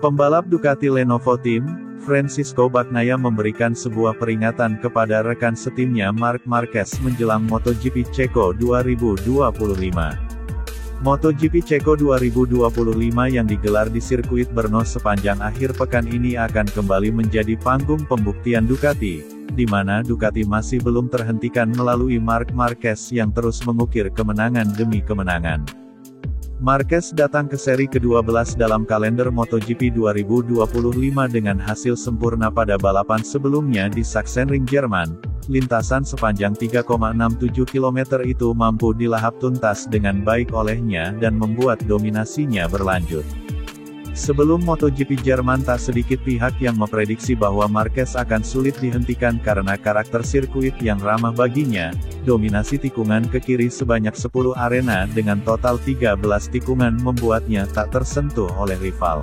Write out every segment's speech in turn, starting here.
Pembalap Ducati Lenovo Team, Francisco Bagnaia memberikan sebuah peringatan kepada rekan setimnya Marc Marquez menjelang MotoGP Ceko 2025. MotoGP Ceko 2025 yang digelar di sirkuit Brno sepanjang akhir pekan ini akan kembali menjadi panggung pembuktian Ducati, di mana Ducati masih belum terhentikan melalui Marc Marquez yang terus mengukir kemenangan demi kemenangan. Marquez datang ke seri ke-12 dalam kalender MotoGP 2025 dengan hasil sempurna pada balapan sebelumnya di Sachsenring, Jerman. Lintasan sepanjang 3,67 km itu mampu dilahap tuntas dengan baik olehnya dan membuat dominasinya berlanjut. Sebelum MotoGP Jerman, tak sedikit pihak yang memprediksi bahwa Marquez akan sulit dihentikan karena karakter sirkuit yang ramah baginya. Dominasi tikungan ke kiri sebanyak 10 arena dengan total 13 tikungan membuatnya tak tersentuh oleh rival.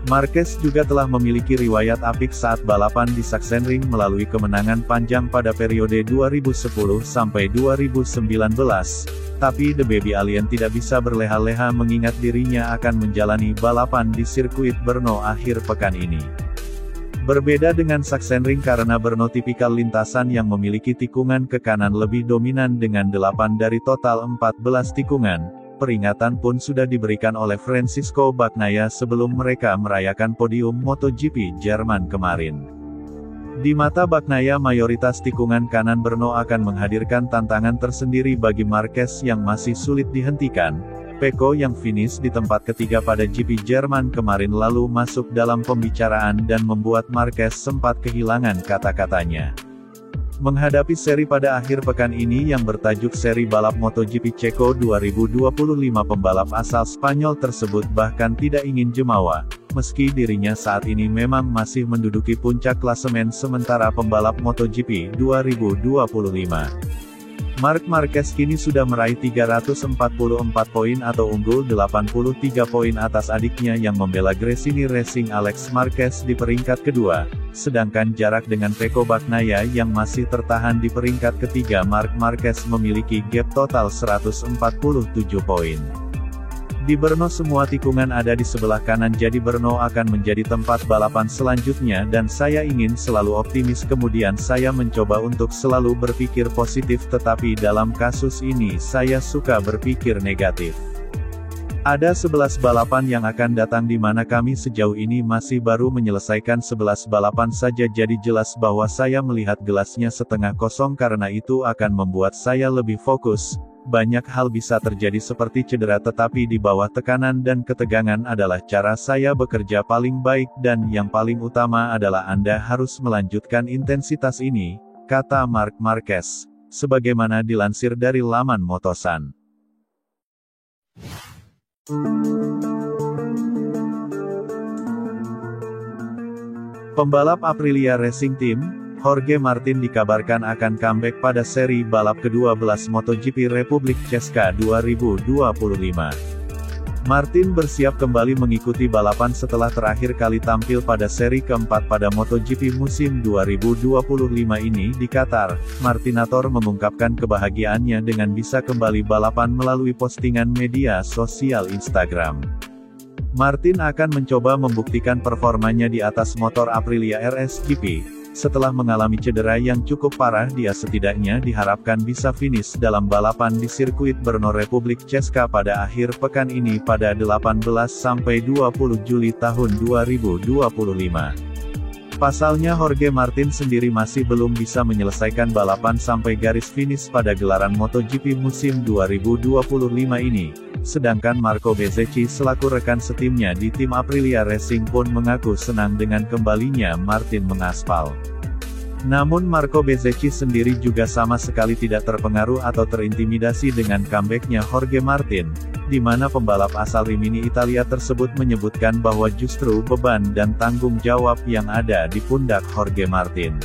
Marquez juga telah memiliki riwayat apik saat balapan di Sachsenring melalui kemenangan panjang pada periode 2010 sampai 2019. Tapi The Baby Alien tidak bisa berleha-leha mengingat dirinya akan menjalani balapan di sirkuit Brno akhir pekan ini. Berbeda dengan Sachsenring karena Brno tipikal lintasan yang memiliki tikungan ke kanan lebih dominan dengan 8 dari total 14 tikungan, peringatan pun sudah diberikan oleh Francisco Bagnaia sebelum mereka merayakan podium MotoGP Jerman kemarin. Di mata Bagnaia, mayoritas tikungan kanan Brno akan menghadirkan tantangan tersendiri bagi Marquez yang masih sulit dihentikan. Pecco yang finish di tempat ketiga pada GP Jerman kemarin lalu masuk dalam pembicaraan dan membuat Marquez sempat kehilangan kata-katanya. Menghadapi seri pada akhir pekan ini yang bertajuk Seri Balap MotoGP Ceko 2025, pembalap asal Spanyol tersebut bahkan tidak ingin jumawa, meski dirinya saat ini memang masih menduduki puncak klasemen sementara pembalap MotoGP 2025. Marc Marquez kini sudah meraih 344 poin atau unggul 83 poin atas adiknya yang membela Gresini Racing Alex Marquez di peringkat kedua, sedangkan jarak dengan Pecco Bagnaia yang masih tertahan di peringkat ketiga. Marc Marquez memiliki gap total 147 poin. Di Brno semua tikungan ada di sebelah kanan, jadi Brno akan menjadi tempat balapan selanjutnya dan saya ingin selalu optimis, kemudian saya mencoba untuk selalu berpikir positif, tetapi dalam kasus ini saya suka berpikir negatif. Ada 11 balapan yang akan datang di mana kami sejauh ini masih baru menyelesaikan 11 balapan saja, jadi jelas bahwa saya melihat gelasnya setengah kosong, karena itu akan membuat saya lebih fokus. Banyak hal bisa terjadi seperti cedera, tetapi di bawah tekanan dan ketegangan adalah cara saya bekerja paling baik, dan yang paling utama adalah Anda harus melanjutkan intensitas ini, kata Marc Marquez, sebagaimana dilansir dari laman Motosan. Pembalap Aprilia Racing Team, Jorge Martin dikabarkan akan comeback pada seri balap ke-12 MotoGP Republik Česká 2025. Martin bersiap kembali mengikuti balapan setelah terakhir kali tampil pada seri keempat pada MotoGP musim 2025 ini di Qatar. Martinator mengungkapkan kebahagiaannya dengan bisa kembali balapan melalui postingan media sosial Instagram. Martin akan mencoba membuktikan performanya di atas motor Aprilia RS GP. Setelah mengalami cedera yang cukup parah, dia setidaknya diharapkan bisa finish dalam balapan di sirkuit Brno Republik Česká pada akhir pekan ini pada 18-20 Juli tahun 2025. Pasalnya Jorge Martin sendiri masih belum bisa menyelesaikan balapan sampai garis finish pada gelaran MotoGP musim 2025 ini. Sedangkan Marco Bezzecchi selaku rekan setimnya di tim Aprilia Racing pun mengaku senang dengan kembalinya Martin mengaspal. Namun Marco Bezzecchi sendiri juga sama sekali tidak terpengaruh atau terintimidasi dengan comebacknya Jorge Martin, di mana pembalap asal Rimini Italia tersebut menyebutkan bahwa justru beban dan tanggung jawab yang ada di pundak Jorge Martin.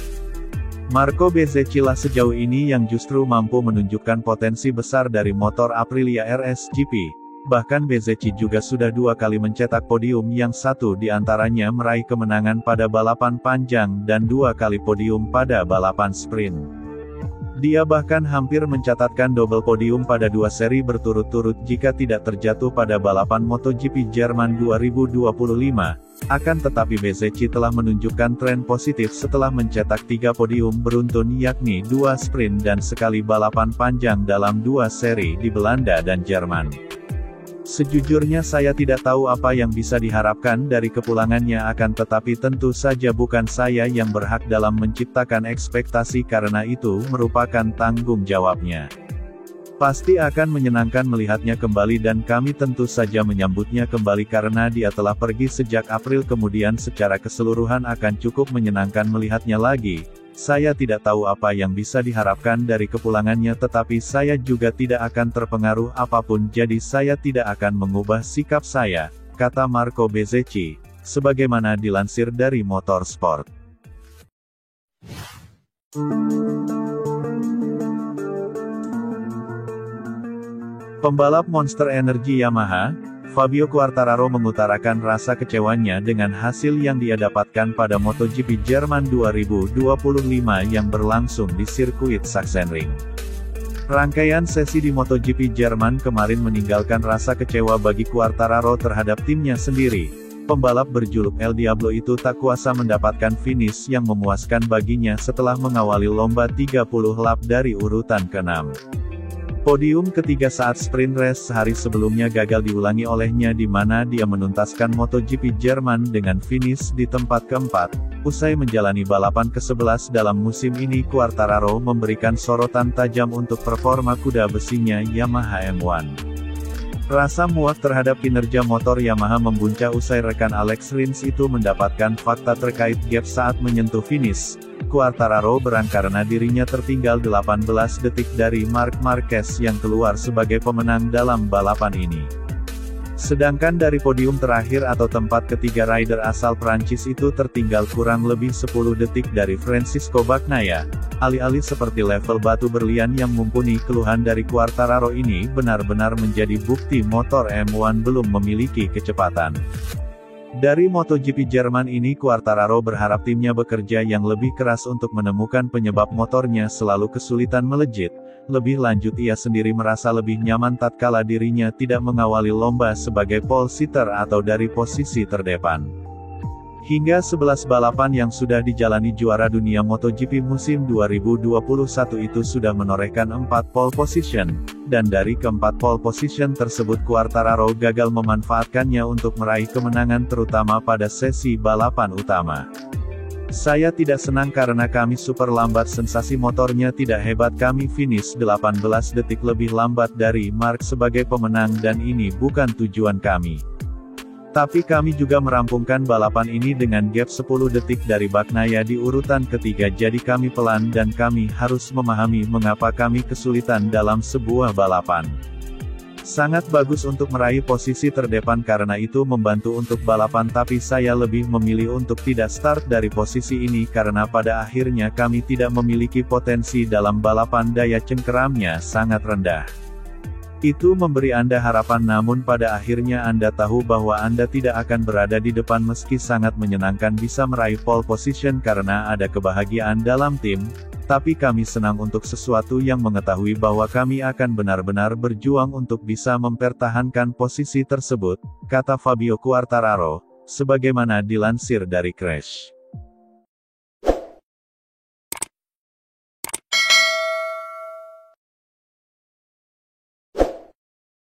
Marco Bezzecchi lah sejauh ini yang justru mampu menunjukkan potensi besar dari motor Aprilia RS GP. Bahkan Bezzecchi juga sudah 2 kali mencetak podium, yang satu diantaranya meraih kemenangan pada balapan panjang dan 2 kali podium pada balapan sprint. Dia bahkan hampir mencatatkan double podium pada 2 seri berturut-turut jika tidak terjatuh pada balapan MotoGP Jerman 2025. Akan tetapi Bezzecchi telah menunjukkan tren positif setelah mencetak 3 podium beruntun, yakni 2 sprint dan sekali balapan panjang dalam 2 seri di Belanda dan Jerman. Sejujurnya saya tidak tahu apa yang bisa diharapkan dari kepulangannya, akan tetapi tentu saja bukan saya yang berhak dalam menciptakan ekspektasi karena itu merupakan tanggung jawabnya. Pasti akan menyenangkan melihatnya kembali dan kami tentu saja menyambutnya kembali karena dia telah pergi sejak April, kemudian secara keseluruhan akan cukup menyenangkan melihatnya lagi. Saya tidak tahu apa yang bisa diharapkan dari kepulangannya, tetapi saya juga tidak akan terpengaruh apapun, jadi saya tidak akan mengubah sikap saya, kata Marco Bezzecchi, sebagaimana dilansir dari Motorsport. Pembalap Monster Energy Yamaha, Fabio Quartararo mengutarakan rasa kecewanya dengan hasil yang dia dapatkan pada MotoGP Jerman 2025 yang berlangsung di sirkuit Sachsenring. Rangkaian sesi di MotoGP Jerman kemarin meninggalkan rasa kecewa bagi Quartararo terhadap timnya sendiri. Pembalap berjuluk El Diablo itu tak kuasa mendapatkan finish yang memuaskan baginya setelah mengawali lomba 30 lap dari urutan ke-6. Podium ketiga saat sprint race sehari sebelumnya gagal diulangi olehnya, di mana dia menuntaskan MotoGP Jerman dengan finish di tempat keempat. Usai menjalani balapan ke-11 dalam musim ini, Quartararo memberikan sorotan tajam untuk performa kuda besinya Yamaha M1. Rasa muak terhadap kinerja motor Yamaha membuncah usai rekan Alex Rins itu mendapatkan fakta terkait gap saat menyentuh finish. Quartararo berang karena dirinya tertinggal 18 detik dari Marc Marquez yang keluar sebagai pemenang dalam balapan ini. Sedangkan dari podium terakhir atau tempat ketiga, rider asal Prancis itu tertinggal kurang lebih 10 detik dari Francisco Bagnaia. Alih-alih seperti level batu berlian yang mumpuni, keluhan dari Quartararo ini benar-benar menjadi bukti motor M1 belum memiliki kecepatan. Dari MotoGP Jerman ini, Quartararo berharap timnya bekerja yang lebih keras untuk menemukan penyebab motornya selalu kesulitan melejit. Lebih lanjut, ia sendiri merasa lebih nyaman tatkala dirinya tidak mengawali lomba sebagai pole sitter atau dari posisi terdepan. Hingga 11 balapan yang sudah dijalani juara dunia MotoGP musim 2021 itu sudah menorehkan 4 pole position, dan dari keempat pole position tersebut Quartararo gagal memanfaatkannya untuk meraih kemenangan terutama pada sesi balapan utama. Saya tidak senang karena kami super lambat, sensasi motornya tidak hebat, kami finish 18 detik lebih lambat dari Marc sebagai pemenang dan ini bukan tujuan kami. Tapi kami juga merampungkan balapan ini dengan gap 10 detik dari Bagnaia di urutan ketiga, jadi kami pelan dan kami harus memahami mengapa kami kesulitan dalam sebuah balapan. Sangat bagus untuk meraih posisi terdepan karena itu membantu untuk balapan, tapi saya lebih memilih untuk tidak start dari posisi ini karena pada akhirnya kami tidak memiliki potensi dalam balapan, daya cengkeramnya sangat rendah. Itu memberi Anda harapan, namun pada akhirnya Anda tahu bahwa Anda tidak akan berada di depan meski sangat menyenangkan bisa meraih pole position karena ada kebahagiaan dalam tim, tapi kami senang untuk sesuatu yang mengetahui bahwa kami akan benar-benar berjuang untuk bisa mempertahankan posisi tersebut, kata Fabio Quartararo, sebagaimana dilansir dari Crash.